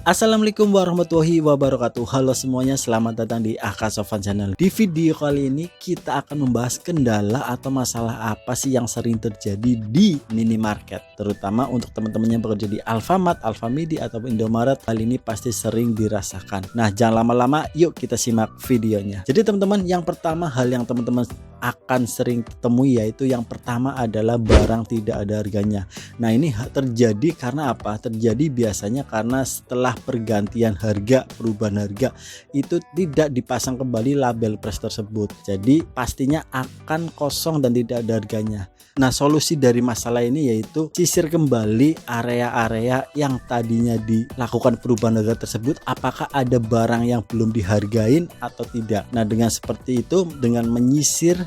Assalamualaikum warahmatullahi wabarakatuh. Halo semuanya, selamat datang di Akasofan Channel. Di video kali ini kita akan membahas kendala atau masalah apa sih yang sering terjadi di minimarket, terutama untuk teman-teman yang bekerja di Alfamart, Alfamidi atau Indomaret. Hal ini pasti sering dirasakan. Nah, jangan lama-lama, yuk kita simak videonya. Jadi teman-teman, yang pertama hal yang teman-teman akan sering temui yaitu yang pertama adalah barang tidak ada harganya. Nah, ini terjadi karena apa? Terjadi biasanya karena setelah pergantian harga, perubahan harga, itu tidak dipasang kembali label price tersebut. Jadi pastinya akan kosong dan tidak ada harganya. Nah, solusi dari masalah ini yaitu sisir kembali area-area yang tadinya dilakukan perubahan harga tersebut, apakah ada barang yang belum dihargain atau tidak. Nah, dengan seperti itu, dengan menyisir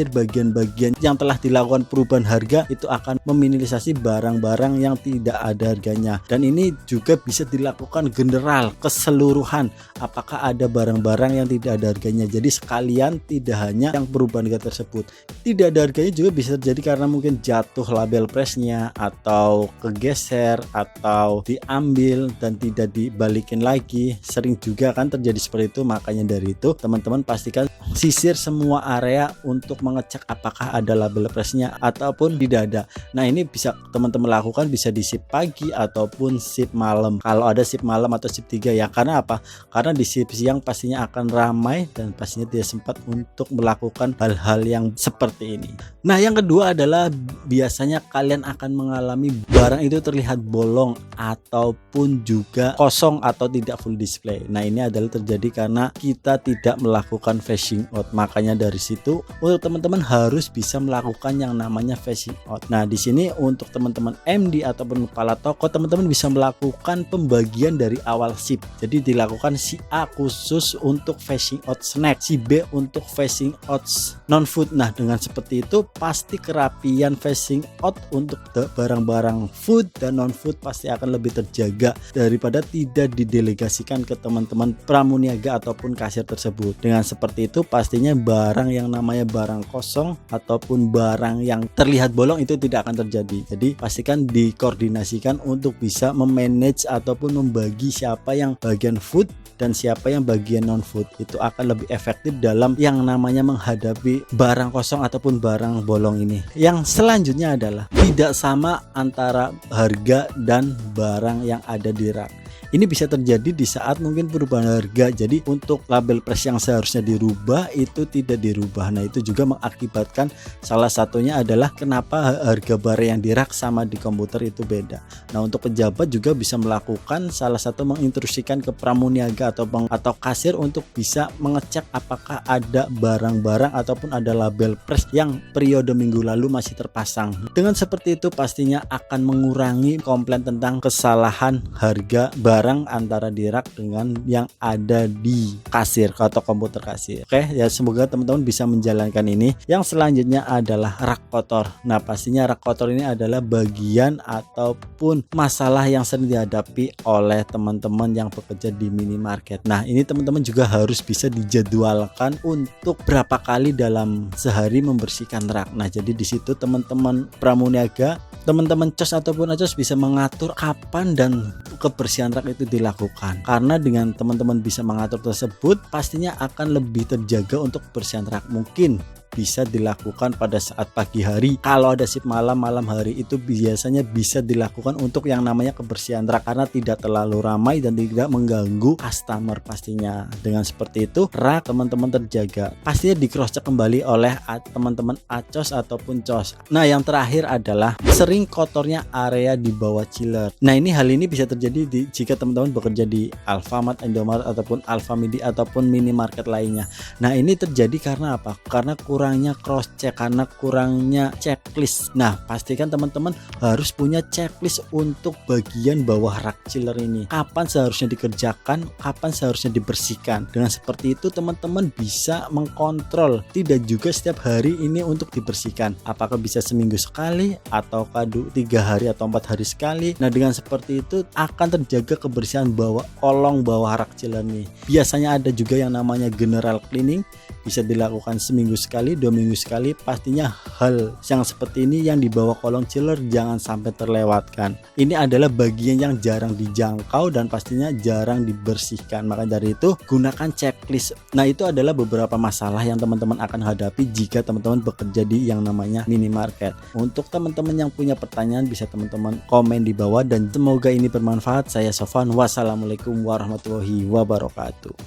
bagian-bagian yang telah dilakukan perubahan harga, itu akan meminimalisasi barang-barang yang tidak ada harganya. Dan ini juga bisa dilakukan general, keseluruhan, apakah ada barang-barang yang tidak ada harganya. Jadi sekalian, tidak hanya yang perubahan harga tersebut, tidak ada harganya juga bisa terjadi karena mungkin jatuh label price-nya, atau kegeser, atau diambil dan tidak dibalikin lagi. Sering juga kan terjadi seperti itu. Makanya dari itu teman-teman pastikan sisir semua area untuk mengecek apakah ada label price-nya ataupun tidak ada. Nah, ini bisa teman-teman lakukan bisa di shift pagi ataupun shift malam. Kalau ada shift malam atau shift 3 ya, karena apa? Karena di shift siang pastinya akan ramai dan pastinya tidak sempat untuk melakukan hal-hal yang seperti ini. Nah, yang kedua adalah biasanya kalian akan mengalami barang itu terlihat bolong ataupun juga kosong atau tidak full display. Nah, ini adalah terjadi karena kita tidak melakukan phasing out. Makanya dari situ untuk teman-teman harus bisa melakukan yang namanya phasing out. Nah, di sini untuk teman-teman MD ataupun kepala toko, teman-teman bisa melakukan pembagian dari awal shift. Jadi dilakukan si A khusus untuk phasing out snack, si B untuk phasing out non food. Nah, dengan seperti itu pasti kerapian phasing out untuk barang-barang food dan non food pasti akan lebih terjaga daripada tidak didelegasikan ke teman-teman pramuniaga ataupun kasir tersebut. Dengan seperti itu pastinya barang yang namanya barang kosong ataupun barang yang terlihat bolong itu tidak akan terjadi. Jadi pastikan dikoordinasikan untuk bisa memanage ataupun membagi siapa yang bagian food dan siapa yang bagian non food. Itu akan lebih efektif dalam yang namanya menghadapi barang kosong ataupun barang bolong ini. Yang selanjutnya adalah tidak sama antara harga dan barang yang ada di rak. Ini bisa terjadi di saat mungkin perubahan harga. Jadi untuk label price yang seharusnya dirubah itu tidak dirubah. Nah, itu juga mengakibatkan salah satunya adalah kenapa harga barang yang di rak sama di komputer itu beda. Nah, untuk pejabat juga bisa melakukan salah satu menginstruksikan ke pramuniaga atau kasir untuk bisa mengecek apakah ada barang-barang ataupun ada label price yang periode minggu lalu masih terpasang. Dengan seperti itu pastinya akan mengurangi komplain tentang kesalahan harga barang antara di rak dengan yang ada di kasir atau komputer kasir. Oke, ya semoga teman-teman bisa menjalankan ini. Yang selanjutnya adalah rak kotor. Nah, pastinya rak kotor ini adalah bagian ataupun masalah yang sering dihadapi oleh teman-teman yang bekerja di minimarket. Nah, ini teman-teman juga harus bisa dijadwalkan untuk berapa kali dalam sehari membersihkan rak. Nah, jadi di situ teman-teman pramuniaga, teman-teman cos ataupun acos bisa mengatur kapan dan kebersihan rak itu dilakukan. Karena dengan teman-teman bisa mengatur tersebut pastinya akan lebih terjaga untuk kebersihan rak. Mungkin bisa dilakukan pada saat pagi hari. Kalau ada shift malam hari itu biasanya bisa dilakukan untuk yang namanya kebersihan rak karena tidak terlalu ramai dan tidak mengganggu customer pastinya. Dengan seperti itu rak teman-teman terjaga. Pastinya di cross check kembali oleh teman-teman acos ataupun cos. Nah, yang terakhir adalah sering kotornya area di bawah chiller. Nah, hal ini bisa terjadi jika teman-teman bekerja di Alfamart, Indomaret ataupun Alfamidi ataupun minimarket lainnya. Nah, ini terjadi karena apa? Karena kurangnya cross check, karena kurangnya checklist. Nah, pastikan teman-teman harus punya checklist untuk bagian bawah rak chiller ini. Kapan seharusnya dikerjakan, kapan seharusnya dibersihkan. Dengan seperti itu teman-teman bisa mengkontrol, tidak juga setiap hari ini untuk dibersihkan. Apakah bisa seminggu sekali atau 3 hari atau 4 hari sekali. Nah, dengan seperti itu akan terjaga kebersihan kolong bawah rak chiller ini. Biasanya ada juga yang namanya general cleaning, bisa dilakukan seminggu sekali 2 minggu sekali, pastinya hal yang seperti ini yang di bawah kolong chiller jangan sampai terlewatkan. Ini adalah bagian yang jarang dijangkau dan pastinya jarang dibersihkan. Maka dari itu gunakan checklist. Nah, itu adalah beberapa masalah yang teman-teman akan hadapi jika teman-teman bekerja di yang namanya minimarket. Untuk teman-teman yang punya pertanyaan bisa teman-teman komen di bawah, dan semoga ini bermanfaat. Saya Sofwan, wassalamualaikum warahmatullahi wabarakatuh.